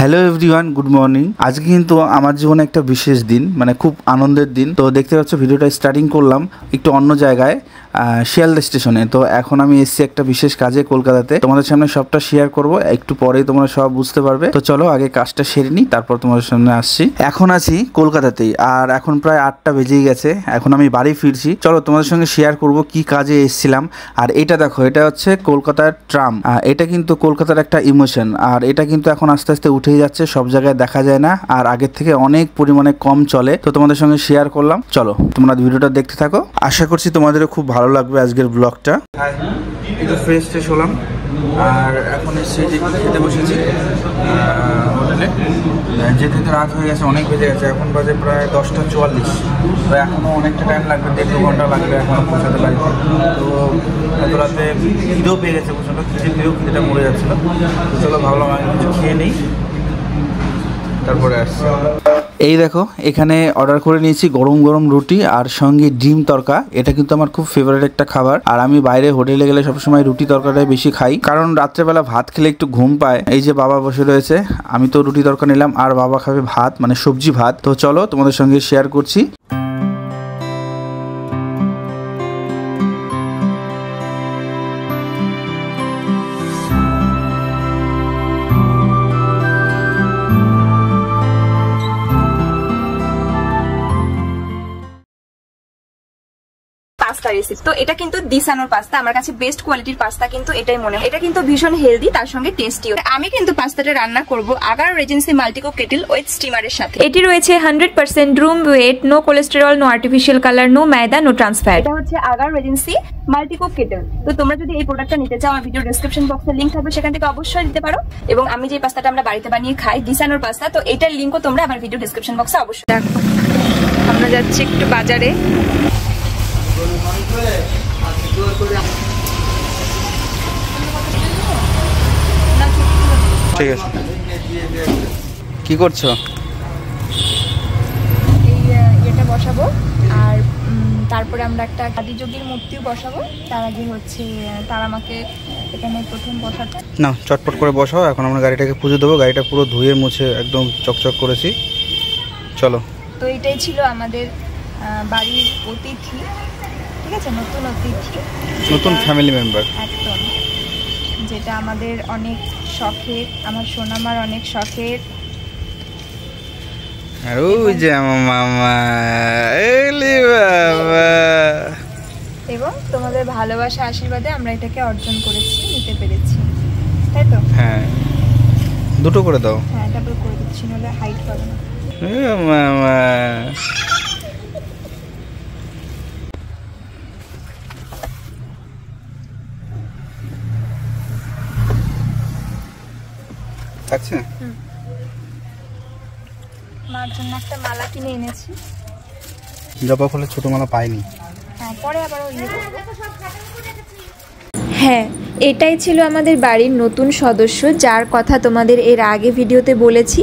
Hello everyone, good morning. আজকে কিন্তু আমার জীবনে একটা বিশেষ দিন, মানে খুব আনন্দের দিন। তো দেখতে পাচ্ছ ভিডিওটা স্টার্টিং করলাম একটু অন্য জায়গায়, শিয়ালদা স্টেশনে। তো এখন আমি এসেছি একটা বিশেষ কাজে কলকাতাতে। তোমাদের সামনে সবটা শেয়ার করব, একটু পরেই তোমরা সব বুঝতে পারবে। তো চলো আগে কাজটা সেরে নিই, তারপর তোমাদের সামনে আসছি। এখন আছি কলকাতাতেই, আর এখন প্রায় 8টা বেজেই গেছে। এখন আমি বাড়ি ফিরছি। চলো তোমাদের সঙ্গে শেয়ার করব কি কাজে এসেছিলাম। আর এটা দেখো, এটা হচ্ছে কলকাতার ট্রাম। এটা কিন্তু কলকাতার একটা ইমোশন, আর এটা কিন্তু এখন আস্তে আস্তে উঠেই যাচ্ছে, সব জায়গায় দেখা যায় না, আর আগের থেকে অনেক পরিমাণে কম চলে। তো তোমাদের সঙ্গে শেয়ার করলাম। চলো তোমরা ভিডিওটা দেখতে থাকো, আশা করছি তোমাদেরও খুব ভালো লাগবে আজকের ব্লগটা। একটু ফ্রেশ ট্রেশ হলাম, আর এখন এসে যে খেতে বসেছি হোটেলে। যেতে রাত হয়ে গেছে, অনেক বেজে গেছে। এখন বাজে প্রায় 10টা 44। তো এখনও অনেকটা টাইম লাগবে, 1.5-2 ঘন্টা লাগবে এখনও পৌঁছাতে বাড়িতে। তো এত রাতে খিদেও পেয়ে গেছে, প্রচণ্ড খিদেটা মরে যাচ্ছিলো। তো চলো ভাবলাম আমি কিছু খেয়ে নিই, তারপরে আসছি। এই দেখো, এখানে অর্ডার করে নিয়েছি গরম গরম রুটি আর সঙ্গে ডিম তড়কা। এটা কিন্তু আমার খুব ফেভারিট একটা খাবার, আর আমি বাইরে হোটেলে গেলে সবসময় রুটি তড়কাটাই বেশি খাই, কারণ রাত্রেবেলা ভাত খেলে একটু ঘুম পায়। এই যে বাবা বসে রয়েছে, আমি তো রুটি তড়কা নিলাম, আর বাবা খাবে ভাত, মানে সবজি ভাত। তো চলো তোমাদের সঙ্গে শেয়ার করছি। Pasta recipe. তো এটা কিন্তু দিসানোর পাস্তা, আমার কাছে বেস্ট কোয়ালিটির পাস্তা কিন্তু এটাই মনে হয়। এটা কিন্তু ভীষণ হেলদি, তার সঙ্গে টেস্টিও। আমি কিন্তু পাস্তাটা রান্না করব Agaro regency multicook kettle with স্টিমারের সাথে। এটি রয়েছে 100% রুম wheat, no cholesterol, no artificial colour, no maida, no trans fat. এটা হচ্ছে আগার রেজেন্সি মাল্টিকুক কেটেল। তো তোমরা যদি এই প্রোডাক্টটা নিতে চাও, আমার ভিডিও ডেসক্রিপশন বক্সে লিংক থাকবে, সেখান থেকে অবশ্যই নিতে পারো। এবং আমি যে পাস্তাটা আমরা বাড়িতে বানিয়ে খাই, দিসানোর পাস্তা, তো এটার লিংকও তোমরা আমার ভিডিও ডেসক্রিপশন বক্সে অবশ্যই দেখো, আমরা যাচ্ছি একটু বাজারে। ঠিক আছে, কি করছো? এটা বসাবো, আর তারপরে আমরা একটা আদিযোগীর মূর্তিও বসাবো। তার আগে হচ্ছে তার আমাকে এখানে প্রথম বসাতে না, চটপট করে বসাও। এখন আমরা গাড়িটাকে পুজো দেবো। গাড়িটা পুরো ধুয়ে মুছে একদম চকচক করেছি। চলো। তো এটাই ছিল আমাদের বাড়ির অতিথি, ঠিক আছে, নতুন অতিথি, নতুন ফ্যামিলি মেম্বার একদম, যেটা আমাদের অনেক শখের, আমার সোনামার অনেক শখের। আর ওই যে আমার মামা, এলি বাবা। এবং তোমাদের ভালোবাসা আশীর্বাদে আমরা এটাকে অর্জন করেছি, নিতে পেরেছি, তাই তো? হ্যাঁ, দুটো করে দাও। হ্যাঁ, ডাবল করে দিচ্ছি, নাহলে হাইট পাবে না। মামা আচ্ছা, মার জন্য একটা মালা কিনে এনেছি। জবা ফুলের ছোট মালা পাইনি। হ্যাঁ, পরে আবার হ্যাঁ, এটাই ছিল আমাদের বাড়ির নতুন সদস্য, যার কথা তোমাদের এর আগে ভিডিওতে বলেছি।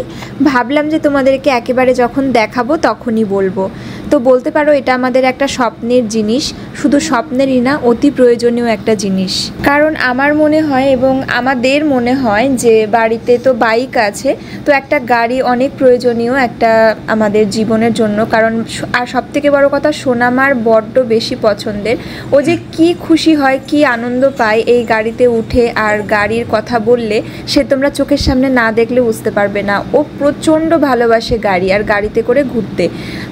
ভাবলাম যে তোমাদেরকে একেবারে যখন দেখাবো তখনই বলবো। তো বলতে পারো এটা আমাদের একটা স্বপ্নের জিনিস, শুধু স্বপ্নেরই না, অতি প্রয়োজনীয় একটা জিনিস। কারণ আমার মনে হয় এবং আমাদের মনে হয় যে বাড়িতে তো বাইক আছে, তো একটা গাড়ি অনেক প্রয়োজনীয় একটা আমাদের জীবনের জন্য। কারণ আর সবথেকে বড় কথা, সোনামার বড্ড বেশি পছন্দের। ও যে কি খুশি হয়, কি আনন্দ পায় এই গাড়িতে উঠে, আর গাড়ির কথা বললে সে তোমরা চোখের সামনে না দেখলে বুঝতে পারবে না। ও প্রচণ্ড ভালোবাসে গাড়ি আর গাড়িতে করে ঘুরতে।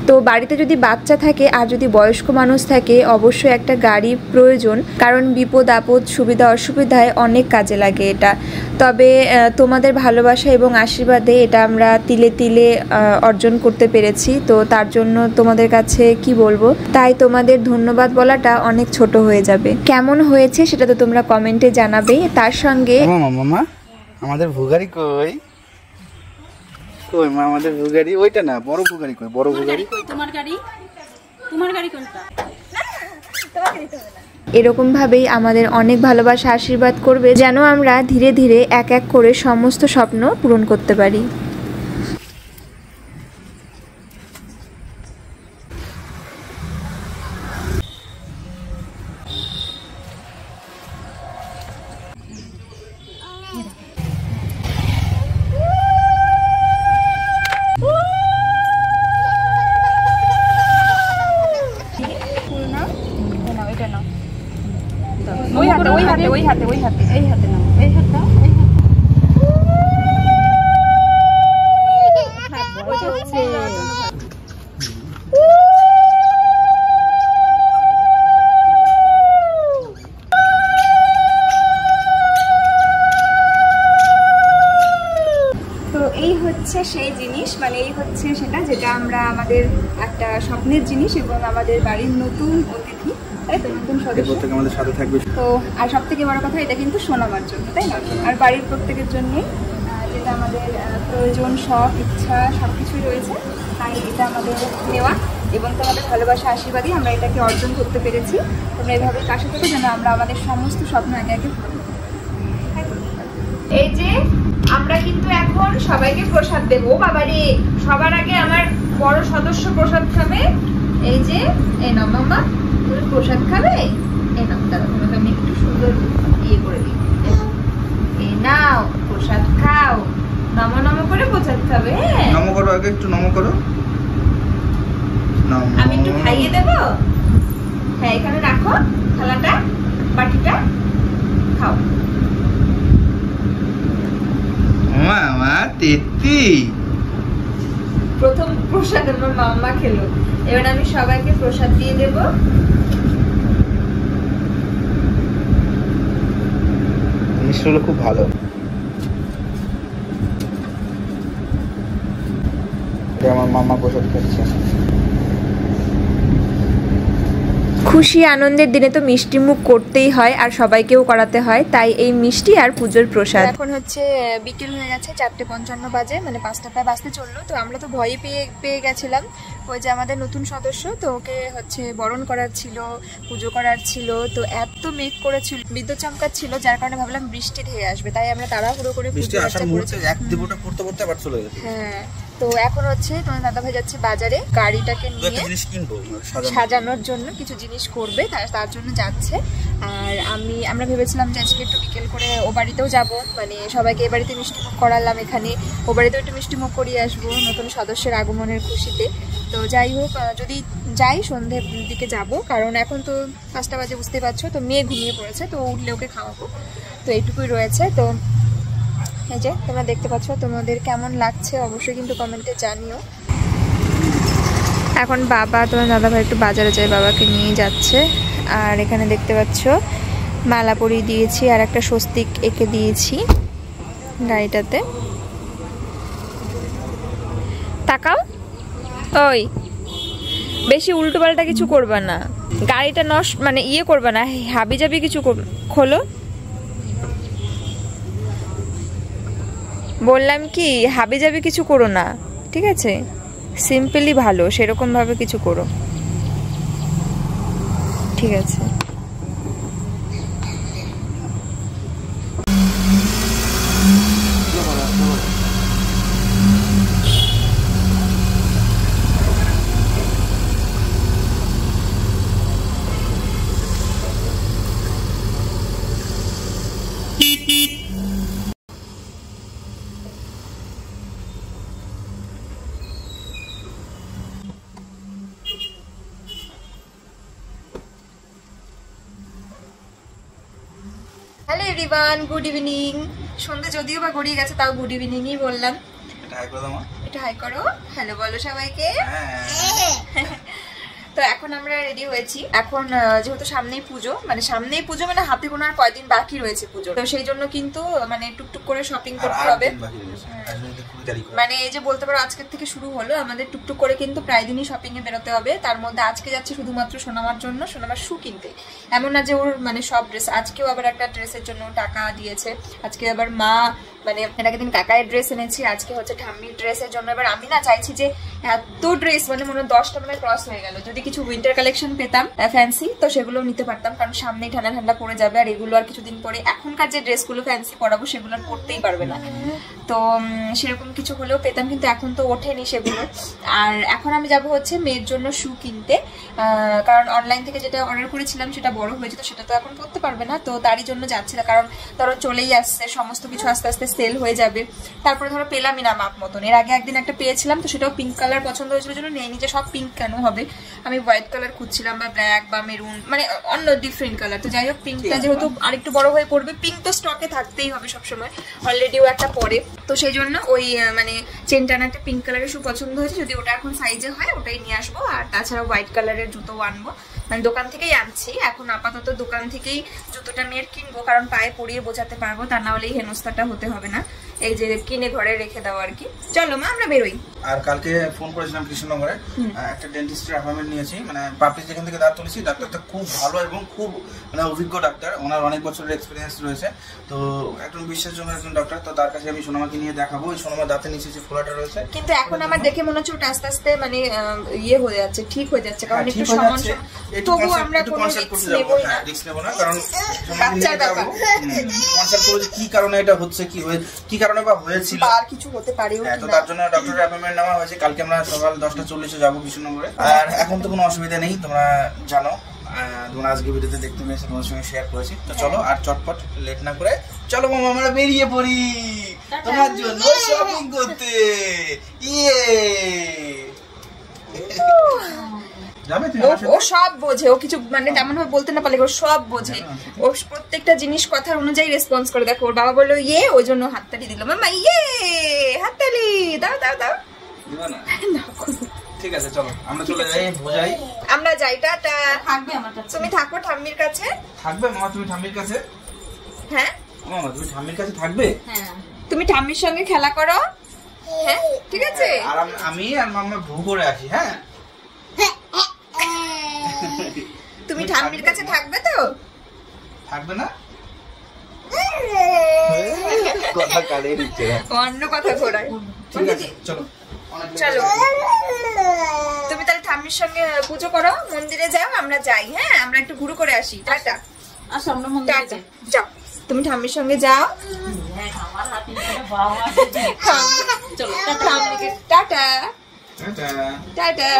তো বাড়িতে যদি বাচ্চা থাকে আর যদি বয়স্ক মানুষ থাকে, অবশ্যই একটা গাড়ি প্রয়োজন, কারণ বিপদ আপদ, সুবিধা অসুবিধায় অনেক কাজে লাগে এটা। তবে তোমাদের ভালোবাসা এবং আশীর্বাদে এটা আমরা তিলে তিলে অর্জন করতে পেরেছি। তো তার জন্য তোমাদের কাছে কি বলবো, তাই তোমাদের ধন্যবাদ বলাটা অনেক ছোট হয়ে যাবে। কেমন হয়েছে সেটা তো তোমরা কমেন্টে জানাবে। তার সঙ্গে মামা, আমাদের ভুগারি কই? কই মা, আমাদের ভুগারি? ওইটা না, বড় ভুগারি কই? বড় ভুগারি কই? তোমার গাড়ি, তোমার গাড়ি কোনটা? এরকম ভাবেই আমাদের অনেক ভালোবাসা আশীর্বাদ করবে, যেন আমরা ধীরে ধীরে এক এক করে সমস্ত স্বপ্ন পূরণ করতে পারি। তো এই হচ্ছে সেই জিনিস, মানে এই হচ্ছে সেটা যেটা আমরা আমাদের একটা স্বপ্নের জিনিস এবং আমাদের বাড়ির নতুন অতিথি, তাই তো, নতুন সদস্য আমাদের সাথে থাকবে। তো আর সব থেকে বড় কথা, এটা কিন্তু সোনামার জন্য, তাই না, আর বাড়ির প্রত্যেকের জন্যে যেটা আমাদের প্রয়োজন, শখ, ইচ্ছা সব কিছুই রয়েছে, তাই এটা আমাদের নেওয়া এবং তোমাদের ভালোবাসা আশীর্বাদই আমরা এটাকে অর্জন করতে পেরেছি। তোমরা এইভাবে কাছে থেকে যেন আমরা আমাদের সমস্ত স্বপ্ন একে একে। এই যে আমরা কিন্তু এখন সবাইকে প্রসাদ দেবো। বাবারে, সবার আগে আমার বড় সদস্য প্রসাদ খাবে। এই যে এই নাও মামা, তুমি প্রসাদ খাবে। এই নাও, দাঁড়াও, তোমাকে আমি একটু সুন্দর ইয়ে করে দিই। এই নাও প্রসাদ খাও, নমো নমো করে প্রসাদ খাবে। হ্যাঁ, নমো করো, আগে একটু নমো করো। আমি একটু খাইয়ে দেবো। হ্যাঁ, এখানে রাখো থালাটা, বাটিটা, খাও। মামা তেতি প্রথম প্রসাদ আমার মাম্মা খেলো, এবার আমি সবাইকে প্রসাদ দিয়ে দেব। মিষ্টিগুলো খুব ভালো। আমার মামা প্রসাদ খাচ্ছে। খুশি আনন্দের দিনে তো মিষ্টি মুখ করতেই হয় আর সবাইকেও করাতে হয়, তাই এই মিষ্টি আর পুজোর প্রসাদ। এখন হচ্ছে বিকেল হয়ে গেছে, 4:55 বাজে, মানে 5টা প্রায় বাজতে চললো। তো আমরা তো ভয়ই পেয়ে গেছিলাম। ওই যে আমাদের নতুন সদস্য, তো ওকে হচ্ছে বরণ করার ছিল, পুজো করার ছিল, তো এত মেঘ করেছিল, বিদ্যুৎ চমকাচ্ছিল, যার কারণে ভাবলাম বৃষ্টি ধেয়ে আসবে, তাই আমরা তাড়াহুড়ো করে পুজো আচ্ছা করেছি। হ্যাঁ, তো এখন হচ্ছে তোমার দাদাভাই যাচ্ছে বাজারে গাড়িটাকে নিয়ে সাজানোর জন্য, কিছু জিনিস করবে, তার জন্য যাচ্ছে। আর আমরা ভেবেছিলাম যে আজকে একটু বিকেল করে ও বাড়িতেও যাবো, মানে সবাইকে এ বাড়িতে মিষ্টিমুখ করালাম, এখানে ও বাড়িতেও একটু মিষ্টিমুখ করিয়ে আসবো নতুন সদস্যের আগমনের খুশিতে। তো যাই হোক, যদি যাই সন্ধ্যের দিকে যাব, কারণ এখন তো 5টা বাজে, বুঝতে পারছো, তো মেয়ে ঘুমিয়ে পড়েছে, তো উঠলে ওকে খাওয়াবো, তো এইটুকুই রয়েছে। তো এই যে তোমরা দেখতে পাচ্ছ, তোমাদের কেমন লাগছে অবশ্যই কিন্তু কমেন্টে জানিও। এখন বাবা, তোমার দাদাভাই একটু বাজারে যায়, বাবাকে নিয়ে যাচ্ছে। আর এখানে দেখতে পাচ্ছ মালা পরিয়ে দিয়েছি আর একটা স্বস্তিক এঁকে দিয়েছি গাড়িটাতে। তাকাও, ওই বেশি উল্টো পাল্টা কিছু করবা না, গাড়িটা নষ্ট মানে ইয়ে করবা না, হাবি জাবি কিছু খোলো, বললাম কি, হাবি যাবি কিছু করো না, ঠিক আছে, সিম্পলি ভালো, সেরকম ভাবে কিছু করো, ঠিক আছে। Hello everyone, good evening. সন্ধ্যা যদিও বা গড়িয়ে গেছে, তাও গুড ইভিনিংই বললাম। এটা হাই করো, হ্যালো বলো সবাইকে। তো এখন আমরা রেডি হয়েছি। এখন যেহেতু সামনেই পুজো, মানে হাতে গোনার কয়দিন বাকি রয়েছে পুজো, তো সেই জন্য কিন্তু মানে টুকটুক করে শপিং করতে হবে। মানে এই যে বলতে পারো আজকের থেকে শুরু হলো আমাদের টুকটুক করে, কিন্তু প্রায় দিনই শপিং এ বেরোতে হবে। তার মধ্যে আজকে যাচ্ছে শুধুমাত্র সোনামার জন্য, সোনামার শু কিনতে। এমন না যে ওর মানে সব ড্রেস, আজকেও আবার একটা ড্রেসের জন্য টাকা দিয়েছে। আজকে আবার মা মানে এর আগের দিন কাকায়ের ড্রেস এনেছি, আজকে হচ্ছে ঠাম্মির ড্রেসের জন্য। এবার আমি না চাইছি যে এত ড্রেস, মানে মনে হয় 10টা মানে ক্রস হয়ে গেল, যদি কিছু উইন্টার কালেকশন পেতাম ফ্যান্সি, তো সেগুলো নিতে পারতাম, কারণ সামনেই ঠান্ডা ঠান্ডা পড়ে যাবে। আর এগুলো আর কিছুদিন পরে এখনকার যে ড্রেসগুলো ফ্যান্সি পরাবো সেগুলো আর পরতেই পারবে না, তো সেরকম কিছু হলেও পেতাম, কিন্তু এখন তো ওঠেনি সেগুলো। আর এখন আমি যাব হচ্ছে মেয়ের জন্য শু কিনতে, কারণ অনলাইন থেকে যেটা অর্ডার করেছিলাম সেটা বড় হয়েছে, তো সেটা তো এখন পরতে পারবে না, তো তারই জন্য যাচ্ছি না। কারণ ধরো চলেই আসছে, সমস্ত কিছু আস্তে আস্তে সেল হয়ে যাবে। তারপরে ধরো পেলামই না মাপ মতন। এর আগে একদিন একটা পেয়েছিলাম, তো সেটাও পিঙ্ক কালার পছন্দ হয়েছিল, জন্য নেই নিজে, সব পিঙ্ক কেন হবে, আমি হোয়াইট কালার খুঁজছিলাম, বা ব্ল্যাক বা মেরুন, মানে অন্য ডিফারেন্ট কালার। তো যাই হোক, পিঙ্কটা যেহেতু আরেকটু বড় হয়ে পড়বে, পিঙ্ক তো স্টকে থাকতেই হবে সবসময়, অলরেডিও একটা পরে, তো সেই জন্য ওই মানে চেনটানা একটা পিঙ্ক কালারের শু পছন্দ হয়েছে, যদি ওটা এখন সাইজে হয় ওটাই নিয়ে আসবো। আর তাছাড়া হোয়াইট কালারের জুতো আনবো, মানে দোকান থেকেই আনছি এখন আপাতত, দোকান থেকেই জুতোটা মেয়ের কিনবো, কারণ পায়ে পরিয়ে বোঝাতে পারবো, তা না হলে এই হেনস্থাটা হতে হবে না। এই যে কিনে ঘরে রেখে দাও আর কি। চলো মা আমরা বেরোই। আর কালকে ফোন করেছিলাম কৃষ্ণনগরে, একটা ডেন্টিস্টের অ্যাপয়েন্টমেন্ট নিয়েছি, মানে পাবলিক যেখান থেকে দাঁত তুলেছি, ডাক্তারটা খুব ভালো এবং খুব মানে অভিজ্ঞ ডাক্তার, ওনার অনেক বছরের এক্সপিরিয়েন্স রয়েছে, তো একজন বিশ্বাসযোগ্য একজন ডাক্তার। তো তার কাছে আমি সোনামাকে নিয়ে দেখাবো। ওই সোনামা দাঁতের নিচে যে ফোলাটা রয়েছে, কিন্তু এখন আমার দেখে মনে হচ্ছে ওটা আস্তে আস্তে মানে ইয়ে হয়ে যাচ্ছে, ঠিক হয়ে যাচ্ছে, কারণ একটু সমস্যা। তবু আমরা কোনো রিস্ক নেবই না, রিস্ক নেব না, কারণ বাচ্চার ব্যাপার কনসাল্ট করব যে কি কারণে এটা হচ্ছে, কি কারণে বা হয়েছিল, আর কিছু হতে পারে। তো তার জন্য ডক্টরের অ্যাপয়েন্টমেন্ট নেওয়া হয়েছে। কালকে আমরা সকাল 10:40-এ যাবো কৃষ্ণনগরে। আর এখন তো কোনো অসুবিধা নেই, তোমরা জানো, তোমরা আজকে ভিডিওতে দেখতে পেয়েছো, তোমার সঙ্গে শেয়ার করেছি। তো চলো আর চটপট লেট না করে চলো মামা আমরা বেরিয়ে পড়ি তোমার জন্য শপিং করতে। ইয়ে যাবে তুমি? ও সব বোঝে, ও কিছু মানে তেমন ভাবে বলতে না পারলে ও সব বোঝে, ও প্রত্যেকটা জিনিস কথার অনুযায়ী রেসপন্স করে। দেখো ওর বাবা বললো ইয়ে, ওই জন্য হাততালি দিল। মামা ইয়ে হাততালি দাও দাও দাও। ঠিক আছে চলো আমরা চলে যাই, বোঝাই আমরা যাই। টাটা। থাকবে আমার কাছে, তুমি থাকো ঠাম্মির কাছে। থাকবে মামা তুমি ঠাম্মির কাছে? হ্যাঁ মামা তুমি ঠাম্মির কাছে থাকবে? হ্যাঁ তুমি ঠাম্মির সঙ্গে খেলা করো। হ্যাঁ ঠিক আছে। আর আমি আর মামা ভু করে আসি। হ্যাঁ তুমি ঠাম্মির কাছে থাকবে তো? থাকবে না? কথা কালে দিচ্ছে না, অন্য কথা ঘোরায়। ঠিক আছে চলো চলো তুমি তাহলে ঠাম্মির সঙ্গে পুজো করো, মন্দিরে যাও, আমরা যাই। হ্যাঁ আমরা একটু ঘুরে করে আসি। টাটা। আসো আমরা মন্দিরে যাই। যাও তুমি ঠাম্মির সঙ্গে যাও। চলো ঠাম্মিকে টাটা টাটা। টাটা।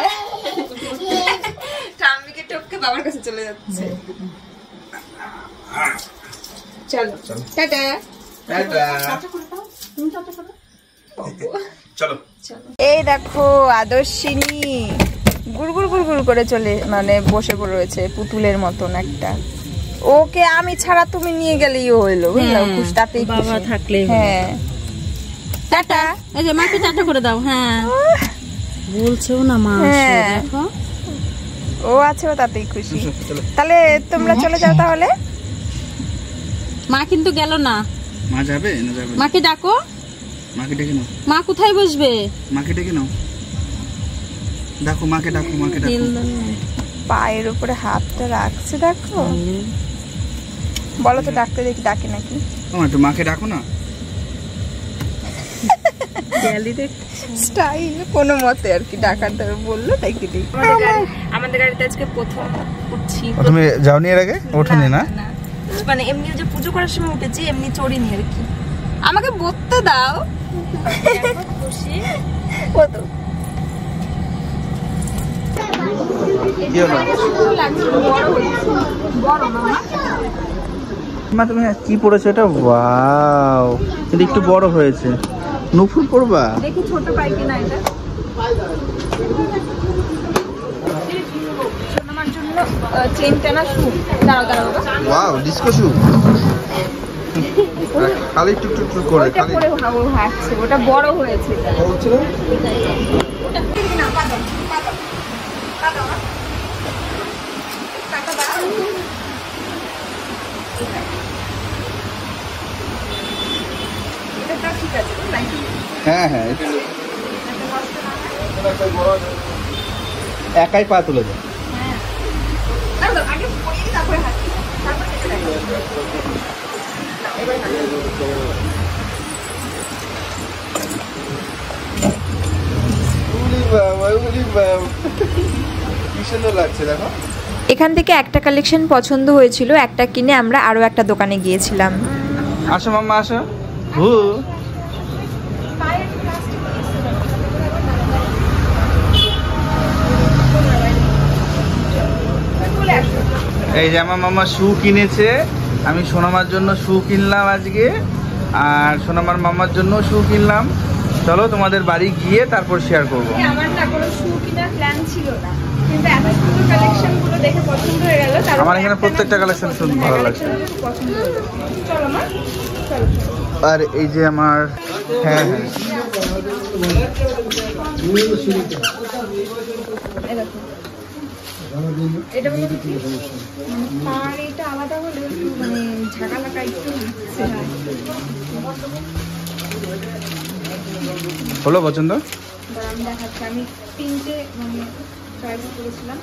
ঠাম্মিকে টপকে বাবার কাছে চলে যাচ্ছে। চলো টাটা। টাটা। চলো এই দেখো আদর্শিনী গুড়গুড় গুড়গুড় করে চলে মানে বসে পড়ে রয়েছে পুতুলের মতন একটা। ওকে আমি ছাড়া তুমি নিয়ে গেলেই হইলো, বুঝলো? খুশ তাতেই বাবা থাকলে। হ্যাঁ টাটা। এই যে মাকে টাটা করে দাও। হ্যাঁ বলছেও না মা, দেখো ও আছে, ও তাতেই খুশি। তাহলে তোমরা চলে যাও তাহলে। মা কিন্তু গেল না। মা যাবে না? যাবে। মাকে ডাকো। মাকে ডেকে নাও। মা কোথায় বসবে? মাকে ডেকে নাও। দেখো মাকে ডাকো, মাকে ডাকো। পায়ের উপরে হাতটা রাখছে দেখো। বলো তো ডাকতে দেখি, ডাকে নাকি? তোমার একটু মাকে ডাকো না। স্টাইল কোনো মতে আর কি ডাকাটা বললো তাই কি দিই। আমাদের গাড়িতে আজকে প্রথম উঠছি। তুমি যাওনি এর আগে? ওঠোনি না? মানে এমনি যে পুজো করার সময় উঠেছি, এমনি চড়িনি আর কি। আমাকে বলতে দাও। খুশি কত কি হলো? মা তুমি কি পড়েছো এটা? ওয়াও, এটা একটু বড় হয়েছে। নুপুর পড়বা? দেখি ছোট পাই কিনা এটা। সোনামার জন্য চেন টানা শু। দাঁড়াও দাঁড়াও বাবা। ওয়াও, ডিস্কো শু। খালি টুক টুক করে ওটা পরে হাঁটছে, ওটা বড় হয়েছে। বলছিল না পাদম পাদম পাদম কাটা দাও। এটা ঠিক আছে তাই। হ্যাঁ হ্যাঁ, একাই পা তুলে দাও। হ্যাঁ আগে পড়িয়ে তারপরে হাঁটি, তারপরে এবার কি সুন্দর লাগছে দেখো। এখান থেকে একটা কালেকশন পছন্দ হয়েছিল, একটা কিনে আমরা আরও একটা দোকানে গিয়েছিলাম। আসো মাম্মা আসো। ভু এই যে আমার মামা শু কিনেছে, আমি সোনামার জন্য শু কিনলাম আজকে, আর সোনামার মামার জন্য শু কিনলাম। চলো তোমাদের বাড়ি গিয়ে তারপর শেয়ার করবো। আমার না কোনো শু কেনার প্ল্যান ছিল না, কিন্তু এত সুন্দর কালেকশন গুলো দেখে পছন্দ হয়ে গেল। আমার এখানে প্রত্যেকটা কালেকশন শুনতে ভালো লাগছে। পছন্দ হয়ে গেল। চলো মা চলো। আর এই যে আমার হ্যাঁ হ্যাঁ এটা বলে কি আর এটা আলাদা হলে একটু মানে ঝাঁকালাকা একটু হলো পছন্দ? আমি দেখাচ্ছি, আমি 3টে মানে চয়েস করেছিলাম,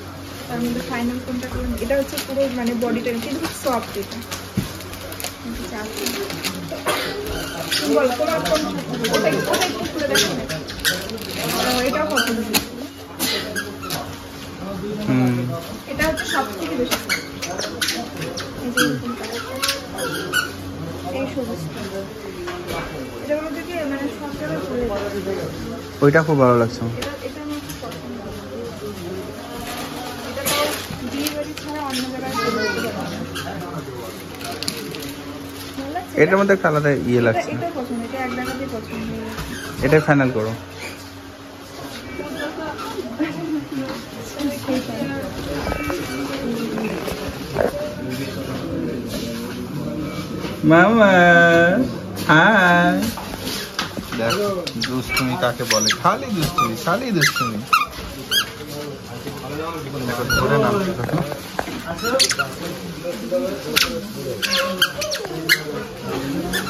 তার মধ্যে ফাইনাল কোনটা করুন। এটা হচ্ছে পুরো মানে বডিটা কিন্তু খুব সফট। এটা বলো তোমার কোন ওটাই একটু খুলে দেখো না, এটাও পছন্দ হয়েছে। এটা হচ্ছে সব থেকে বেশি এই সবুজটা, এটার মধ্যে কি মানে সব জায়গায় চলে যায়। ওইটা খুব ভালো লাগছে। এটা আমার খুব পছন্দ। এটা তাও বিয়ে বাড়ি ছাড়া অন্য জায়গায় চলে যেতে পারে না। এটার মধ্যে একটা আলাদা ইয়ে লাগছে। এটা পছন্দ, এটা এক জায়গাতেই পছন্দ। এটাই ফাইনাল করো। মামা হাই, দেখো দুষ্টুমি কাকে বলে, খালি দুষ্টুমি খালি দুষ্টুমি। দেখো ধরে নামছে, দেখো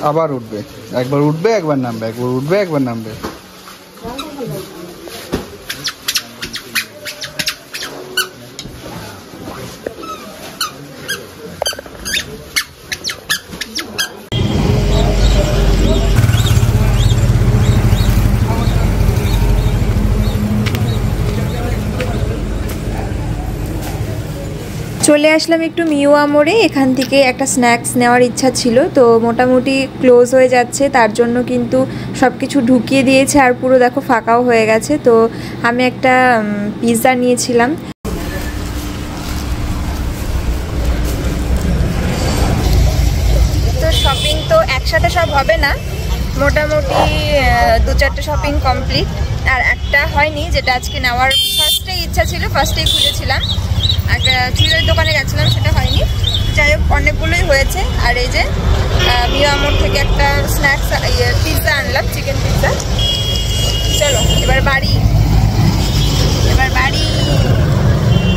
আবার উঠবে, একবার উঠবে একবার নামবে, একবার উঠবে একবার নামবে। চলে আসলাম একটু মিওয়া মোড়ে। এখান থেকে একটা স্ন্যাক্স নেওয়ার ইচ্ছা ছিল, তো মোটামুটি ক্লোজ হয়ে যাচ্ছে, তার জন্য কিন্তু সব কিছু ঢুকিয়ে দিয়েছে আর পুরো দেখো ফাঁকাও হয়ে গেছে। তো আমি একটা পিৎজা নিয়েছিলাম। তো শপিং তো একসাথে সব হবে না, মোটামুটি 2-4টে শপিং কমপ্লিট, আর একটা হয়নি যেটা আজকে নেওয়ার ফার্স্টেই ইচ্ছা ছিল, ফার্স্টেই খুঁজেছিলাম। একটা চুড়িদারের দোকানে গেছিলাম, সেটা হয়নি। যাই হোক অনেকগুলোই হয়েছে। আর এই যে মিওয়া মোড় থেকে একটা স্ন্যাক্স পিৎজা আনলাম, চিকেন পিৎজা। চলো এবার বাড়ি, এবার বাড়ি।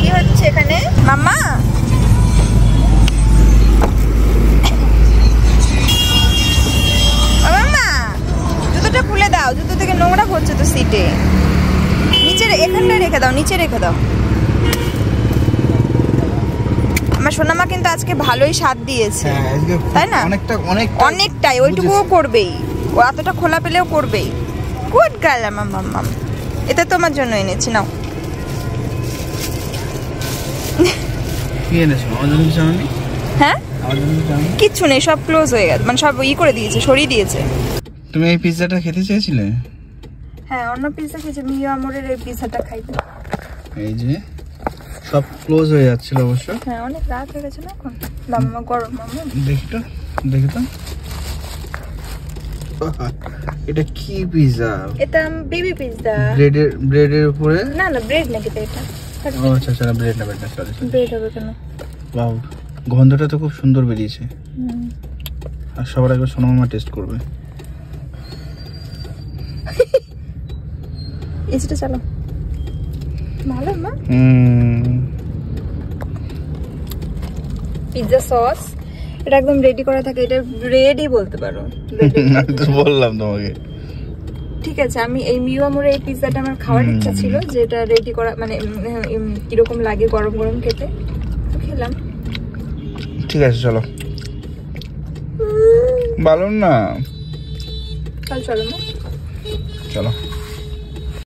কি হচ্ছে এখানে মাম্মা? মাম্মা জুতোটা খুলে দাও, জুতো থেকে নোংরা পড়ছে তো সিটে। নিচে এখানটায় রেখে দাও, নিচে রেখে দাও। আমার সোনামা কিন্তু আজকে ভালোই স্বাদ দিয়েছে, তাই না? অনেকটাই, ওইটুকুও করবেই, ও এতটা খোলা পেলেও করবেই। গুড গার্ল আমার মাম্মা। এটা তোমার জন্য এনেছি, নাও। হ্যাঁ কিচ্ছু নেই, সব ক্লোজ হয়ে গেছে, মানে সব করে দিয়েছে, সরিয়ে দিয়েছে। তুমি এই পিৎজাটা খেতে চেয়েছিলে? হ্যাঁ অন্য পিৎজা খেয়েছে, মিওয়া মোড়ের এই পিৎজাটা খাইতে। এই যে সব ক্লোজ হয়ে যাচ্ছিল অবশ্য। হ্যাঁ অনেক রাত হয়ে গেছে না এখন। মাম্মা গরম, মাম্মা দেখি তো, দেখি তো এটা কি পিৎজা? এটা বেবি পিৎজা। ব্রেডের উপরে? না না ব্রেড নাকি এটা? ও আচ্ছা আচ্ছা, ব্রেড না, সরি। ব্রেড হবে কেন? ওয়াও, গন্ধটা তো খুব সুন্দর বেরিয়েছে। আর সবার আগে সোনামা টেস্ট করবে। এসিটা চালো, ভালো মা। পিৎজা সস এটা একদম রেডি করা থাকে, এটা রেডি বলতে পারো। বললাম তোমাকে। ঠিক আছে, আমি এই মিওয়া মোড়ে এই পিৎজাটা আমার খাওয়ার ইচ্ছা ছিল, যে এটা রেডি করা মানে কিরকম লাগে গরম গরম খেতে, তো খেলাম। ঠিক আছে চলো, ভালো না? চলো মা, চলো।